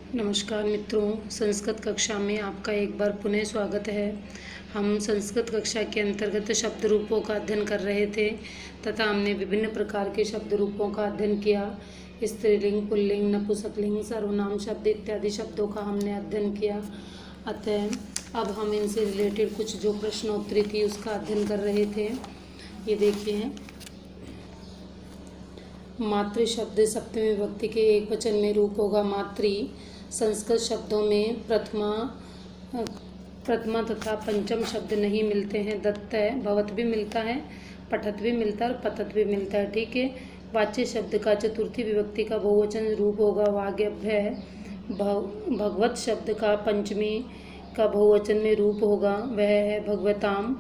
नमस्कार मित्रों, संस्कृत कक्षा में आपका एक बार पुनः स्वागत है। हम संस्कृत कक्षा के अंतर्गत शब्द रूपों का अध्ययन कर रहे थे तथा हमने विभिन्न प्रकार के शब्द रूपों का अध्ययन किया। स्त्रीलिंग, पुल्लिंग, नपुंसकलिंग, सर्वनाम शब्द इत्यादि शब्दों का हमने अध्ययन किया। अतः अब हम इनसे रिलेटेड कुछ जो प्रश्नोत्तरी थी उसका अध्ययन कर रहे थे। ये देखिए, मातृ शब्द सप्तमी विभक्ति के एक वचन में रूप होगा मातृ। संस्कृत शब्दों में प्रथमा तथा पंचम शब्द नहीं मिलते हैं। दत्त है, भवत भी मिलता है, पठत भी मिलता है और पतत भी मिलता है। ठीक है। वाच्य शब्द का चतुर्थी विभक्ति का बहुवचन रूप होगा वाग्यभ्य है। भगवत शब्द का पंचमी का बहुवचन में रूप होगा वह है भगवताम।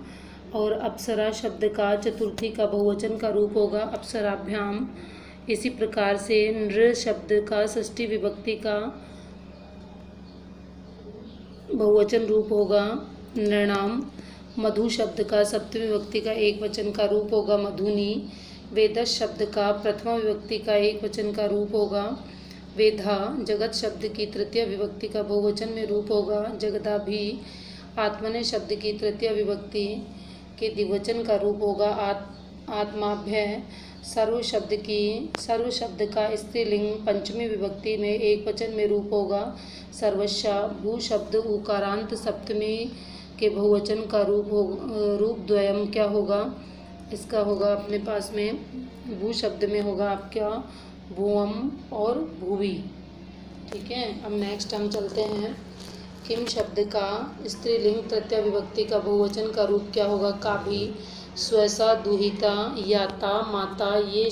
और अप्सरा शब्द का चतुर्थी का बहुवचन का रूप होगा अप्सराभ्याम। इसी प्रकार से नृ शब्द का षष्ठी विभक्ति का बहुवचन रूप होगा नृणाम। मधु शब्द का सप्तमी विभक्ति का एक वचन का रूप होगा मधुनी। वेदस शब्द का प्रथमा विभक्ति का एक वचन का रूप होगा वेधा। जगत शब्द की तृतीय विभक्ति का बहुवचन में रूप होगा जगदाभि। आत्मने शब्द की तृतीय विभक्ति के द्विवचन का रूप होगा आत्माभ्य। सर्व शब्द का स्त्रीलिंग पंचमी विभक्ति में एक वचन में रूप होगा सर्वस्या। भू शब्द उकारांत सप्तमी के बहुवचन का रूप द्वयम क्या होगा? इसका होगा अपने पास में भू शब्द में होगा आपका भुवम और भुवि। ठीक है। अब नेक्स्ट हम चलते हैं। किम शब्द का स्त्रीलिंग तृतीय विभक्ति का बहुवचन का रूप क्या होगा? काभी। स्वसा, दुहिता, याता, माता ये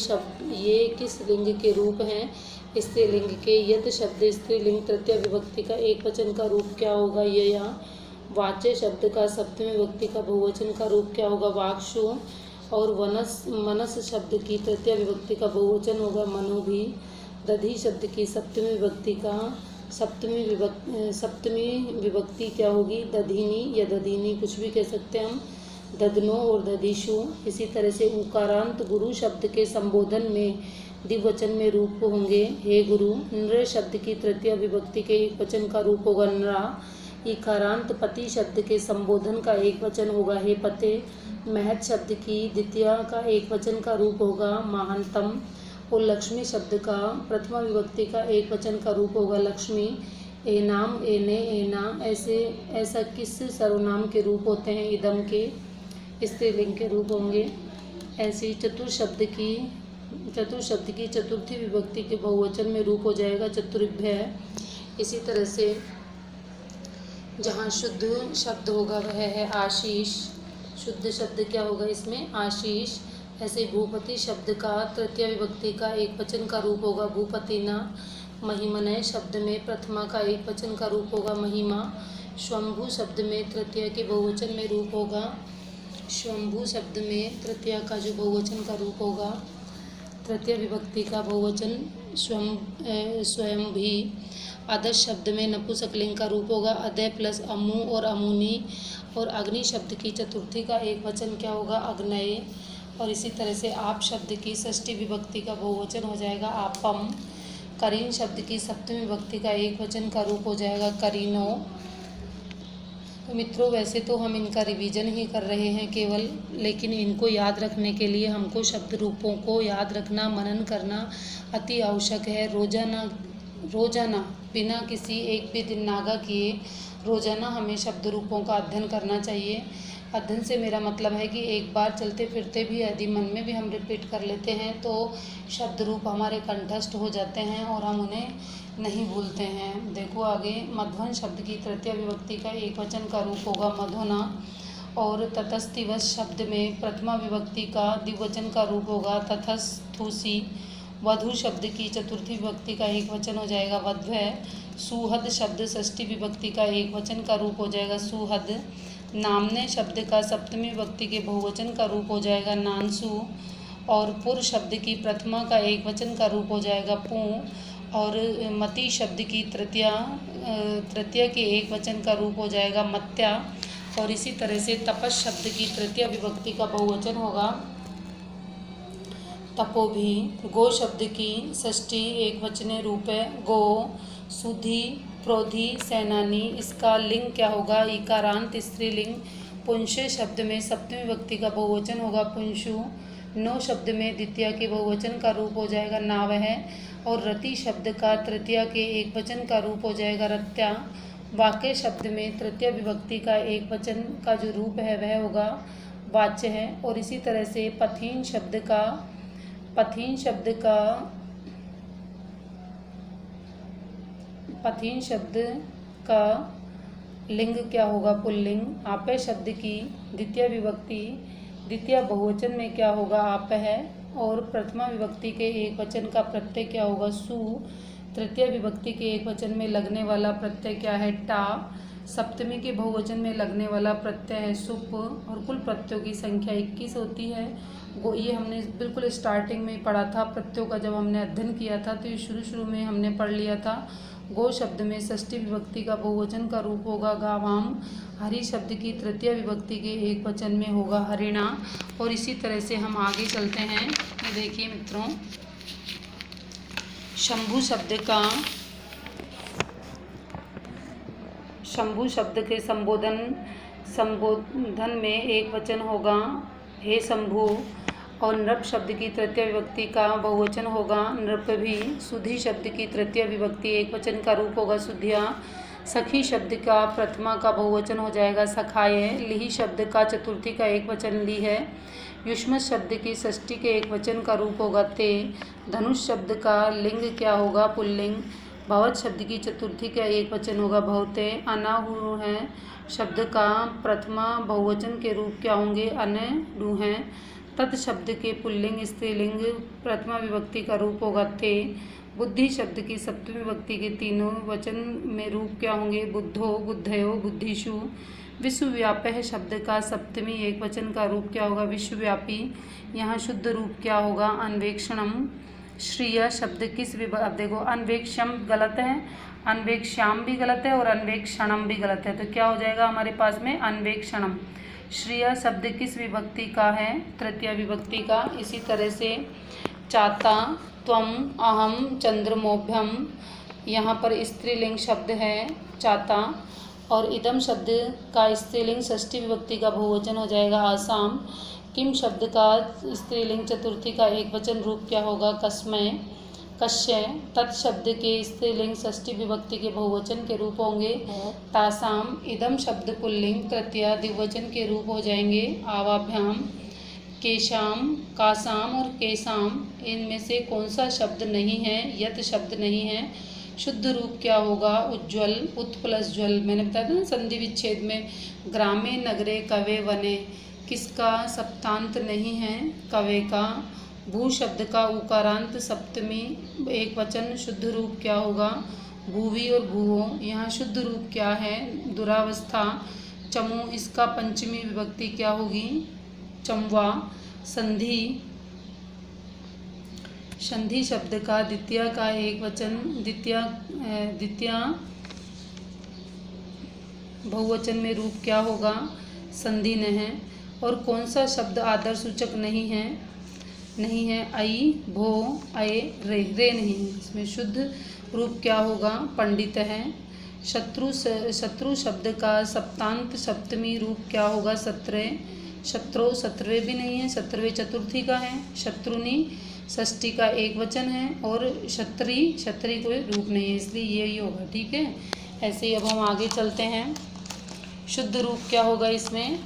किस लिंग के रूप हैं? स्त्रीलिंग के। यत शब्द स्त्रीलिंग तृतीय विभक्ति का एक वचन का रूप क्या होगा? यया। वाच्य शब्द का सप्तमी विभक्ति का बहुवचन का रूप क्या होगा? वाक्षु। और मनस शब्द की तृतीय विभक्ति का बहुवचन होगा मनोभी। दधि शब्द की सप्तमी विभक्ति का सप्तमी विभक्ति क्या होगी? दधिनी या दधिनी, कुछ भी कह सकते हैं हम। ददनो और दधिशु। इसी तरह से उकारांत गुरु शब्द के संबोधन में द्विवचन में रूप होंगे हे गुरु। नृ शब्द की तृतीय विभक्ति के एक वचन का रूप होगा नृ। इकारांत पति शब्द के संबोधन का एक वचन होगा हे पते। महत शब्द की द्वितीय का एक वचन का रूप होगा महांतम। और लक्ष्मी शब्द का प्रथमा विभक्ति का एक वचन का रूप होगा लक्ष्मी। एनाम, एने, एना ऐसा किस सर्वनाम के रूप होते हैं? इदम के स्त्रीलिंग के रूप होंगे। ऐसी चतुर शब्द की चतुर्थी विभक्ति के बहुवचन में रूप हो जाएगा चतुर्भ्य। इसी तरह से जहाँ शुद्ध शब्द होगा वह है आशीष। शुद्ध शब्द क्या होगा इसमें? आशीष। ऐसे भूपति शब्द का तृतीय विभक्ति का एक वचन का रूप होगा भूपतिना। महिमनय शब्द में प्रथमा का एक वचन का रूप होगा महिमा। स्वंभू शब्द में तृतीय के बहुवचन में रूप होगा स्वंभू शब्द में तृतीय का जो बहुवचन का रूप होगा तृतीय विभक्ति का बहुवचन स्वयं भी। अदश शब्द में नपुंसकलिंग का रूप होगा अदय प्लस अमु और अमुनी। और अग्नि शब्द की चतुर्थी का एक वचन क्या होगा? अग्नये। और इसी तरह से आप शब्द की षष्ठी विभक्ति का बहुवचन हो जाएगा आपम। करीन शब्द की सप्तमी विभक्ति का एक वचन का रूप हो जाएगा करीनो। तो मित्रों, वैसे तो हम इनका रिवीजन ही कर रहे हैं केवल, लेकिन इनको याद रखने के लिए हमको शब्द रूपों को याद रखना, मनन करना अति आवश्यक है। रोजाना बिना किसी एक भी दिन नागा किए रोजाना हमें शब्द रूपों का अध्ययन करना चाहिए। अध्ययन से मेरा मतलब है कि एक बार चलते फिरते भी यदि मन में भी हम रिपीट कर लेते हैं तो शब्द रूप हमारे कंठस्थ हो जाते हैं और हम उन्हें नहीं भूलते हैं। देखो आगे, मध्वन शब्द की तृतीय विभक्ति का एक वचन का रूप होगा मधुना। और ततस्तिवस शब्द में प्रथमा विभक्ति का द्विवचन का रूप होगा ततस्थुसी। वधु शब्द की चतुर्थी विभक्ति का एक वचन हो जाएगा वध्वय। सुहद शब्द षष्ठी विभक्ति का एक वचन का रूप हो जाएगा सुहद। नामने शब्द का सप्तमी विभक्ति के बहुवचन का रूप हो जाएगा नानसु। और पुर शब्द की प्रथमा का एक वचन का रूप हो जाएगा पू। और मति शब्द की तृतीय के एक वचन का रूप हो जाएगा मत्या। और इसी तरह से तपस शब्द की तृतीय विभक्ति का बहुवचन होगा तपोभी। गो शब्द की षष्ठी एक वचने रूप है गो। सुधी, प्रोधी, सेनानी, इसका लिंग क्या होगा? इकारांत स्त्रीलिंग। पुंसे शब्द में सप्तमी विभक्ति का बहुवचन होगा पुंसु। नो शब्द में द्वितीया के बहुवचन का रूप हो जाएगा नावह। और रति शब्द का तृतीया के एक वचन का रूप हो जाएगा रत्या। वाक्य शब्द में तृतीय विभक्ति का एक वचन का जो रूप है वह होगा वाच्य है। और इसी तरह से पथीन शब्द का लिंग क्या होगा? पुल्लिंग। आपय शब्द की द्वितीय विभक्ति द्वितीय बहुवचन में क्या होगा? आप है। और प्रथमा विभक्ति के एक वचन का प्रत्यय क्या होगा? सु। तृतीय विभक्ति के एक वचन में लगने वाला प्रत्यय क्या है? टा। सप्तमी के बहुवचन में लगने वाला प्रत्यय है सुप। और कुल प्रत्ययों की संख्या 21 होती है। ये हमने बिल्कुल स्टार्टिंग में पढ़ा था प्रत्ययों का, जब हमने अध्ययन किया था तो ये शुरू में हमने पढ़ लिया था। गो शब्द में षष्ठी विभक्ति का बहुवचन का रूप होगा गावाम। हरि शब्द की तृतीय विभक्ति के एक वचन में होगा हरिणा। और इसी तरह से हम आगे चलते हैं। ये देखिए मित्रों, शंभु शब्द के संबोधन में एक वचन होगा हे शंभु। और नृप शब्द की तृतीय विभक्ति का बहुवचन होगा नृप भी। सुधी शब्द की तृतीय विभक्ति एक वचन का रूप होगा सुधिया। सखी शब्द का प्रथमा का बहुवचन हो जाएगा सखाय। लिहि शब्द का चतुर्थी का एक वचन ली है। युष्म शब्द की षष्ठी के एक वचन का रूप होगा ते। धनुष शब्द का लिंग क्या होगा? पुल्लिंग। भवत शब्द की चतुर्थी का एक वचन होगा भवते। अनाहु है शब्द का प्रथमा बहुवचन के रूप क्या होंगे? अनडु हैं। तत् शब्द के पुल्लिंग स्त्रीलिंग प्रथमा विभक्ति का रूप होगा थे। बुद्धि शब्द की सप्तमी विभक्ति के तीनों वचन में रूप क्या होंगे? बुद्धो, बुद्धयो, बुद्धिषु। विश्वव्यापक शब्द का सप्तमी एक वचन का रूप क्या होगा? विश्वव्यापी। यहाँ शुद्ध रूप क्या होगा? अन्वेक्षणम। श्रिय शब्द किस विभक्ति? देखो अन्वेक्षम गलत है, अन्वेक्ष्याम भी गलत है और अन्वेक्षणम भी गलत है। तो क्या हो जाएगा हमारे पास में? अन्वेक्षणम। श्रिय शब्द किस विभक्ति का है? तृतीय विभक्ति का। इसी तरह से चाता, त्वम, अहम, चंद्रमोभ्यम, यहाँ पर स्त्रीलिंग शब्द है चाता। और इदम शब्द का स्त्रीलिंग षष्ठी विभक्ति का बहुवचन हो जाएगा आसाम। किम शब्द का स्त्रीलिंग चतुर्थी का एक वचन रूप क्या होगा? कस्मय, कश्य। तत् शब्द के स्त्रीलिंग षष्ठी विभक्ति के बहुवचन के रूप होंगे तासाम। इदम शब्द पुल्लिंग तृतीया द्विवचन के रूप हो जाएंगे आवाभ्याम। केशाम, कासाम और केसाम, इनमें से कौन सा शब्द नहीं है? यत शब्द नहीं है। शुद्ध रूप क्या होगा? उज्ज्वल, उत प्लस ज्वल। मैंने बताया था ना संधि विच्छेद में, ग्रामे, नगरे, कवे, वने। किसका सप्तांत नहीं है? कवे का। भू शब्द का उकारांत सप्तमी एक वचन शुद्ध रूप क्या होगा? भूवि और भूवो। यहाँ शुद्ध रूप क्या है? दुरावस्था। चमू, इसका पंचमी विभक्ति क्या होगी? चमवा। संधि शब्द का द्वितीय का एक वचन द्वितीय बहुवचन में रूप क्या होगा? संधि न है। और कौन सा शब्द आदर सूचक नहीं है? आई, भो, अय, रे नहीं है। इसमें शुद्ध रूप क्या होगा? पंडित है। शत्रु शब्द का सप्तांत सप्तमी रूप क्या होगा? सत्रह। शत्रु सत्रवे भी नहीं है, सत्रवे चतुर्थी का है। शत्रुनी षष्ठी का एक वचन है। और क्षत्री कोई रूप नहीं है, इसलिए यही होगा। ठीक है, ऐसे ही अब हम आगे चलते हैं। शुद्ध रूप क्या होगा इसमें?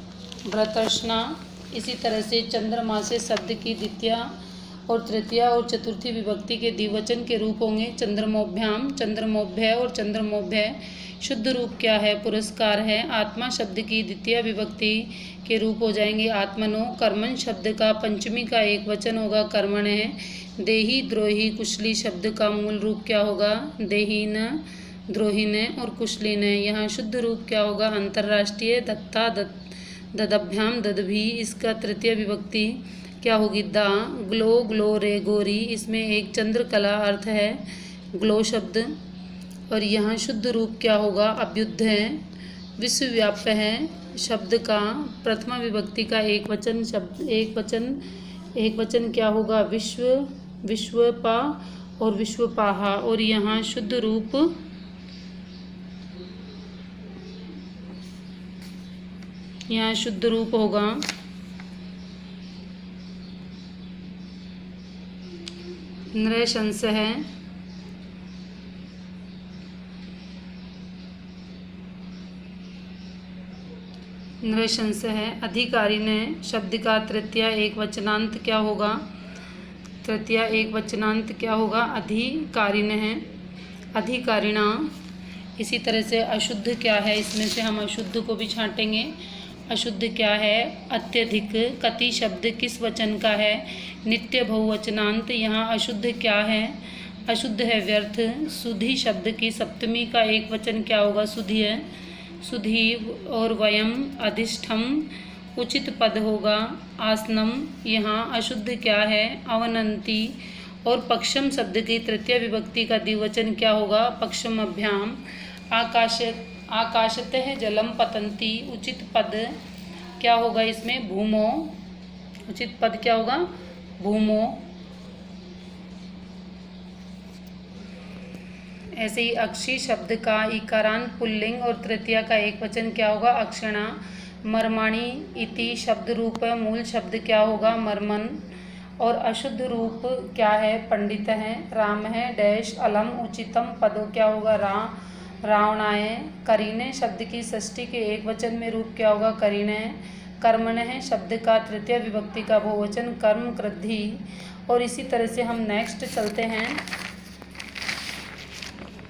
व्रतर्षणा। इसी तरह से चंद्रमा से शब्द की द्वितीय और तृतीय और चतुर्थी विभक्ति के द्विवचन के रूप होंगे चंद्रमोभ्याम, चंद्रमोभ्य और चंद्रमोभ्य। शुद्ध रूप क्या है? पुरस्कार है। आत्मा शब्द की द्वितीय विभक्ति के रूप हो जाएंगे आत्मनो। कर्मण शब्द का पंचमी का एक वचन होगा कर्मण है। देही, द्रोही, कुशली शब्द का मूल रूप क्या होगा? देहीन, द्रोहीन और कुशलीन। यहाँ शुद्ध रूप क्या होगा? अंतर्राष्ट्रीय। दत्ता, ददभ्याम, ददभी, इसका तृतीय विभक्ति क्या होगी? दा। ग्लो, ग्लोरे, गोरी, इसमें एक चंद्रकला अर्थ है ग्लो शब्द। और यहाँ शुद्ध रूप क्या होगा? अभ्युदय है। विश्वव्यापक है शब्द का प्रथमा विभक्ति का एक वचन क्या होगा? विश्वपा और विश्वपाहा। और यहाँ शुद्ध रूप यहाँ शुद्ध रूप होगा नृशंस है, नृशंस है। अधिकारी ने शब्द का तृतीय एक वचनांत क्या होगा? तृतीय एक वचनांत क्या होगा? अधिकारिण है, अधिकारिणा। इसी तरह से अशुद्ध क्या है, इसमें से हम अशुद्ध को भी छांटेंगे। अशुद्ध क्या है? अत्यधिक। कति शब्द किस वचन का है? नित्य बहुवचनांत। यहाँ अशुद्ध क्या है? अशुद्ध है व्यर्थ। सुधि शब्द की सप्तमी का एक वचन क्या होगा? सुधि है, सुधि। और वयम अधिष्ठम उचित पद होगा आसनम। यहाँ अशुद्ध क्या है? अवनंती। और पक्षम शब्द की तृतीय विभक्ति का द्विवचन क्या होगा? पक्षम अभ्याम। आकाशतः जलम पतंती। उचित पद क्या होगा इसमें? भूमो। उचित पद क्या होगा? भूमो। ऐसे ही अक्षी शब्द का इकारांत पुल्लिंग और तृतीया का एक वचन क्या होगा? अक्षणा। मर्माणी इति शब्द रूप मूल शब्द क्या होगा? मर्मन। और अशुद्ध रूप क्या है? पंडित है, राम है, डैश अलम। उचितम पद क्या होगा? रावणाय। करीने शब्द की षष्ठी के एक वचन में रूप क्या होगा? करीने। कर्मण है शब्द का तृतीय विभक्ति का बहुवचन कर्म कृद्धि। और इसी तरह से हम नेक्स्ट चलते हैं।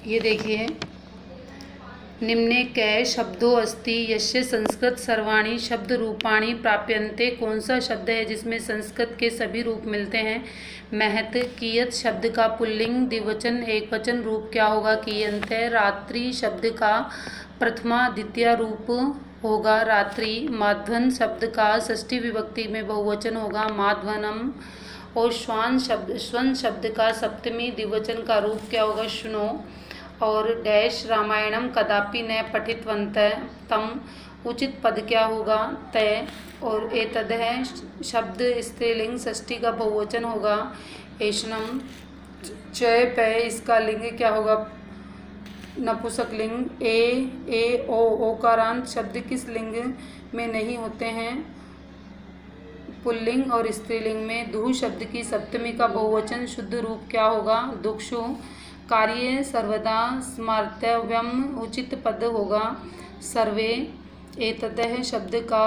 ये देखिए, निम्ने कै शब्दों अस्ति यस्य संस्कृत सर्वाणी शब्द रूपाणी प्राप्यन्ते। कौन सा शब्द है जिसमें संस्कृत के सभी रूप मिलते हैं? महत। कियत शब्द का पुल्लिंग द्विवचन एक वचन रूप क्या होगा? कियन्ते। रात्रि शब्द का प्रथमा द्वितीय रूप होगा रात्रि। माध्वन शब्द का षष्ठी विभक्ति में बहुवचन होगा माध्वनम। और श्वान शब्द का सप्तमी द्विवचन का रूप क्या होगा? शुनो। और डैश रामायणम कदापि न पठितवन्तः तम। उचित पद क्या होगा? तय। और एतद है शब्द स्त्रीलिंग षष्ठी का बहुवचन होगा एषणम। चय पय इसका लिंग क्या होगा? नपुंसक लिंग। ए ओ ओकारांत शब्द किस लिंग में नहीं होते हैं? पुल्लिंग और स्त्रीलिंग में। दुह शब्द की सप्तमी का बहुवचन शुद्ध रूप क्या होगा? दुक्षु। कार्य सर्वदा स्मर्तव्यम। उचित पद होगा सर्वे। एतदः शब्द का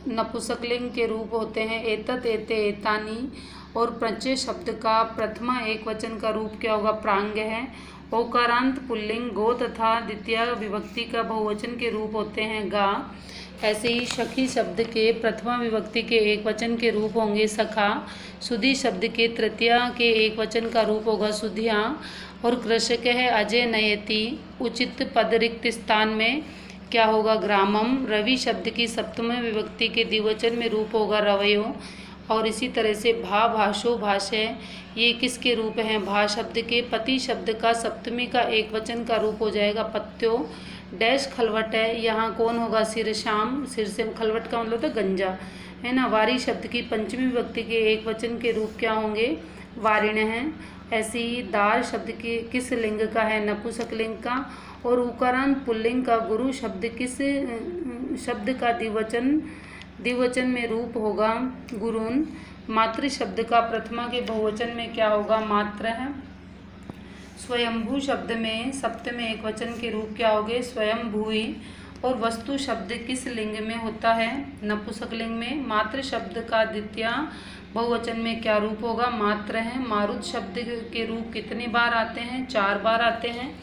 नपुंसकलिंग के रूप होते हैं एतत्, एते, एतानि। और प्रत्यय शब्द का प्रथमा एक वचन का रूप क्या होगा? प्रांग है। ओकारांत पुल्लिंग गो तथा द्वितीय विभक्ति का बहुवचन के रूप होते हैं गा। ऐसे ही सखी शब्द के प्रथमा विभक्ति के एक वचन के रूप होंगे सखा। सुधी शब्द के तृतीया के एक वचन का रूप होगा सुधिया। और कृषक है अजय नयति। उचित पद रिक्त स्थान में क्या होगा? ग्रामम। रवि शब्द की सप्तम विभक्ति के द्विवचन में रूप होगा रवयो। और इसी तरह से भा, भाषो, भाषय ये किसके रूप हैं? भा शब्द के। पति शब्द का सप्तमी का एक वचन का रूप हो जाएगा पत्यो। डैश खलवट है, यहाँ कौन होगा? सिरशाम। सिर से खलवट का मतलब होता है गंजा, है ना। वारी शब्द की पंचमी विभक्ति के एक वचन के रूप क्या होंगे? वारिण है। ऐसे ही दार शब्द के किस लिंग का है? नपुंसक लिंग का। और उकारांत पुल्लिंग का गुरु शब्द किस शब्द का द्विवचन में रूप होगा? गुरुन। मातृ शब्द का प्रथमा के बहुवचन में क्या होगा? मात्र है। स्वयंभू शब्द में सप्तमी एक वचन के रूप क्या होंगे? स्वयंभूई। और वस्तु शब्द किस लिंग में होता है? नपुंसक लिंग में। मात्र शब्द का द्वितीय बहुवचन में क्या रूप होगा? मात्र है। मारुत शब्द के रूप कितनी बार आते हैं? 4 बार आते हैं।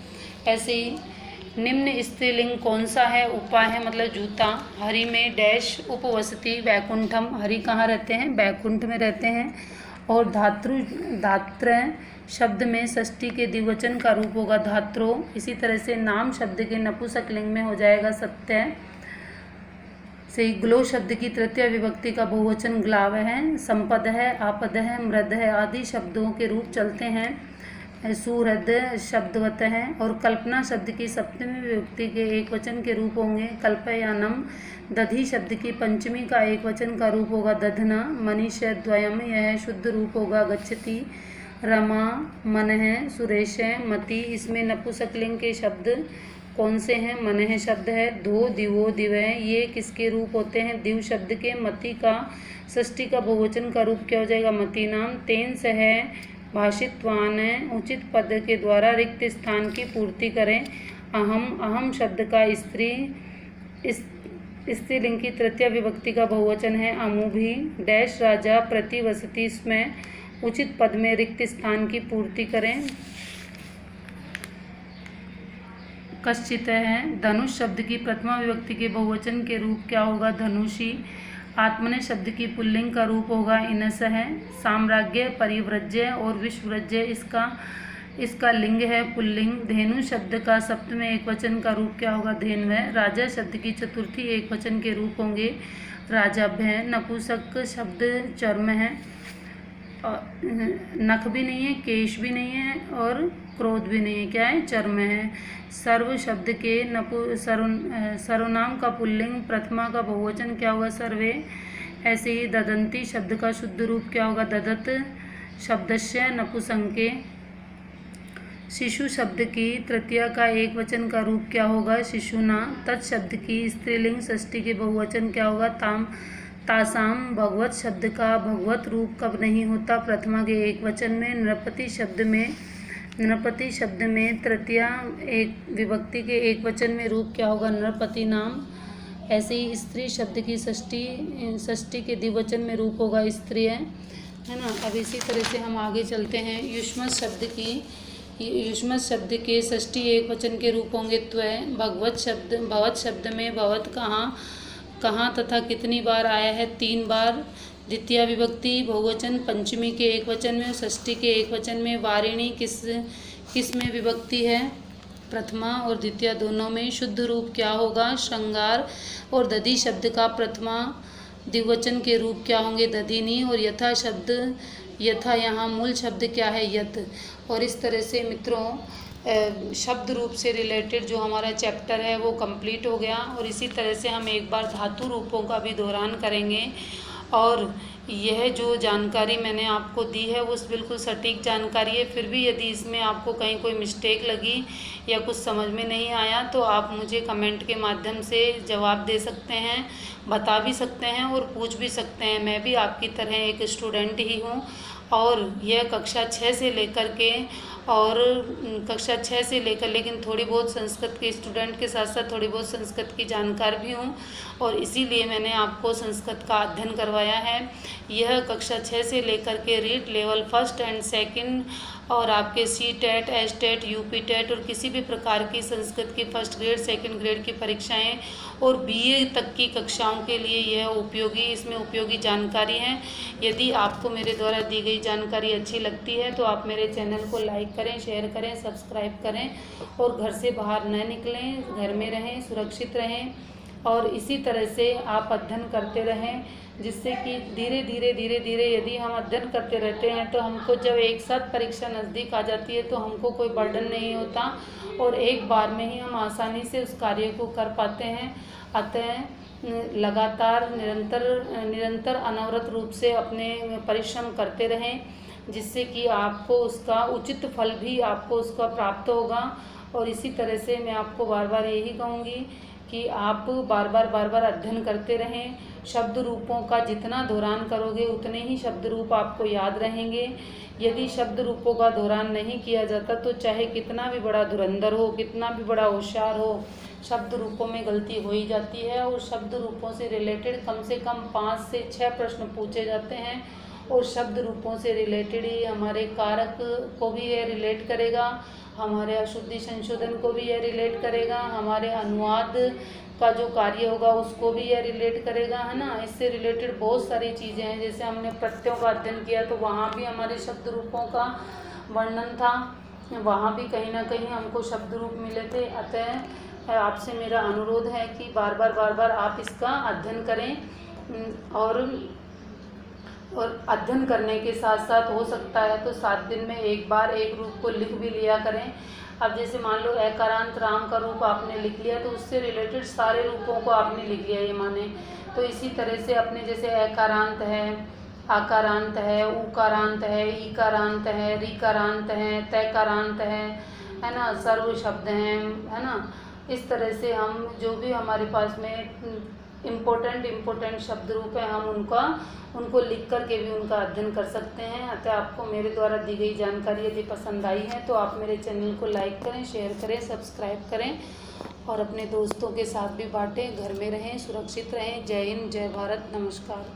ऐसे ही निम्न स्त्रीलिंग कौन सा है? उपा है, मतलब जूता। हरि में डैश उपवसति वैकुंठम। हरि कहाँ रहते हैं? वैकुंठ में रहते हैं। और धात्र शब्द में षष्ठी के द्विवचन का रूप होगा धात्रो। इसी तरह से नाम शब्द के नपुंसक लिंग में हो जाएगा सत्य। से ग्लो शब्द की तृतीय विभक्ति का बहुवचन ग्लाव है। संपद है, आपद है, मृद है आदि शब्दों के रूप चलते हैं। सुहृद शब्दवत है। और कल्पना शब्द की सप्तमी विभक्ति के एक वचन के रूप होंगे कल्पयानम। दधि शब्द की पंचमी का एक वचन का रूप होगा दधना। मनीष द्वयम, यह शुद्ध रूप होगा गच्छति। रमा, मनः, सुरेश, मति। इसमें नपुंसकलिंग के शब्द कौन से हैं? मनः शब्द है, धो, दिवो, दिवः, ये किसके रूप होते हैं? दिव शब्द के। मति का षष्ठी का बहुवचन का रूप क्या हो जाएगा? मति नाम। तेन सह भाषितवान, उचित पद के द्वारा रिक्त स्थान की पूर्ति करें। अहम, अहम शब्द का स्त्रीलिंग की तृतीय विभक्ति का बहुवचन है अमुभी। डैश राजा प्रति वसति, इसमें उचित पद में रिक्त स्थान की पूर्ति करें। कश्चित है। धनुष शब्द की प्रथमा विभक्ति के बहुवचन के रूप क्या होगा? धनुषी। आत्मने शब्द की पुल्लिंग का रूप होगा इनस है। साम्राज्य, परिव्रज्य और विश्वव्रज्य इसका लिंग है पुल्लिंग। धेनु शब्द का सप्तम एकवचन का रूप क्या होगा? धेन्वः। राजा शब्द की चतुर्थी एकवचन के रूप होंगे राजाभ्य। नपुंसक शब्द चर्म है, नख भी नहीं है, केश भी नहीं है और क्रोध भी नहीं है, क्या है? चर्म है। सर्व शब्द के सर्वनाम का पुल्लिंग प्रथमा का बहुवचन क्या होगा? सर्वे। ऐसे ही ददंती शब्द का शुद्ध रूप क्या होगा? ददत। शब्दस्य नपुंसके। शिशु शब्द की तृतीया का एक वचन का रूप क्या होगा? शिशुना। तत् शब्द की स्त्रीलिंग षष्ठी के बहुवचन क्या होगा? ताम, तासाम। भगवत शब्द का भगवत रूप कब नहीं होता? प्रथमा के एक वचन में। नृपति शब्द में तृतीया एक विभक्ति के एक वचन में रूप क्या होगा? नृपति नाम। ऐसे ही स्त्री शब्द की षष्ठी के द्विवचन में रूप होगा स्त्रिय, है ना। अब इसी तरह से हम आगे चलते हैं। युष्मत शब्द के षष्ठी एक वचन के रूप होंगे त्वय। भगवत शब्द में भवत कहाँ तथा कितनी बार आया है? 3 बार। द्वितीय विभक्ति बहुवचन पंचमी के एक वचन में, षष्ठी के एक वचन में। वारिणी किस में विभक्ति है? प्रथमा और द्वितीय दोनों में। शुद्ध रूप क्या होगा? श्रृंगार। और दधि शब्द का प्रथमा द्विवचन के रूप क्या होंगे? दधिनी। और यथा यहाँ मूल शब्द क्या है? यत। और इस तरह से मित्रों शब्द रूप से रिलेटेड जो हमारा चैप्टर है वो कंप्लीट हो गया। और इसी तरह से हम एक बार धातु रूपों का भी दोहरान करेंगे। और यह जो जानकारी मैंने आपको दी है वो बिल्कुल सटीक जानकारी है। फिर भी यदि इसमें आपको कहीं कोई मिस्टेक लगी या कुछ समझ में नहीं आया तो आप मुझे कमेंट के माध्यम से जवाब दे सकते हैं, बता भी सकते हैं और पूछ भी सकते हैं। मैं भी आपकी तरह एक स्टूडेंट ही हूँ और यह कक्षा 6 से लेकर के लेकिन थोड़ी बहुत संस्कृत के स्टूडेंट के साथ साथ थोड़ी बहुत संस्कृत की जानकार भी हूँ और इसीलिए मैंने आपको संस्कृत का अध्ययन करवाया है। यह कक्षा 6 से लेकर के read level 1st and 2nd और आपके सी-टेट, एस-टेट, यूपी-टेट और किसी भी प्रकार की संस्कृत की 1st ग्रेड 2nd ग्रेड की परीक्षाएं और बीए तक की कक्षाओं के लिए यह इसमें उपयोगी जानकारी है। यदि आपको मेरे द्वारा दी गई जानकारी अच्छी लगती है तो आप मेरे चैनल को लाइक करें, शेयर करें, सब्सक्राइब करें और घर से बाहर न निकलें, घर में रहें, सुरक्षित रहें और इसी तरह से आप अध्ययन करते रहें, जिससे कि धीरे धीरे यदि हम अध्ययन करते रहते हैं तो हमको जब एक साथ परीक्षा नज़दीक आ जाती है तो हमको कोई बर्डन नहीं होता और एक बार में ही हम आसानी से उस कार्य को कर पाते हैं। अतः लगातार निरंतर अनवरत रूप से अपने परिश्रम करते रहें, जिससे कि आपको उसका उचित फल भी आपको उसका प्राप्त होगा। और इसी तरह से मैं आपको बार बार यही कहूँगी कि आप बार बार अध्ययन करते रहें। शब्द रूपों का जितना दोहरान करोगे उतने ही शब्द रूप आपको याद रहेंगे। यदि शब्द रूपों का दोहरान नहीं किया जाता तो चाहे कितना भी बड़ा धुरंधर हो, कितना भी बड़ा होशियार हो, शब्द रूपों में गलती हो ही जाती है। और शब्द रूपों से रिलेटेड कम से कम 5 से 6 प्रश्न पूछे जाते हैं और शब्द रूपों से रिलेटेड ही हमारे कारक को भी यह रिलेट करेगा, हमारे अशुद्धि संशोधन को भी यह रिलेट करेगा, हमारे अनुवाद का जो कार्य होगा उसको भी यह रिलेट करेगा, है ना। इससे रिलेटेड बहुत सारी चीज़ें हैं। जैसे हमने प्रत्ययों का अध्ययन किया तो वहाँ भी हमारे शब्द रूपों का वर्णन था, वहाँ भी कहीं ना कहीं हमको शब्द रूप मिले थे। अतः आपसे मेरा अनुरोध है कि बार बार आप इसका अध्ययन करें और अध्ययन करने के साथ साथ हो सकता है तो 7 दिन में एक बार एक रूप को लिख भी लिया करें। अब जैसे मान लो एकारांत राम का रूप आपने लिख लिया तो उससे रिलेटेड सारे रूपों को आपने लिख लिया ये माने। तो इसी तरह से अपने जैसे एकारांत है, आकारांत है, उकारांत है, ईकारांत है, रीकारांत है, तयकारांत है ना, सर्व शब्द हैं, है ना। इस तरह से हम जो भी हमारे पास में इम्पोर्टेंट शब्द रूप है, हम उनको लिख कर के भी उनका अध्ययन कर सकते हैं। अतः आपको मेरे द्वारा दी गई जानकारी यदि पसंद आई है तो आप मेरे चैनल को लाइक करें, शेयर करें, सब्सक्राइब करें और अपने दोस्तों के साथ भी बांटें। घर में रहें, सुरक्षित रहें। जय हिंद, जय भारत, नमस्कार।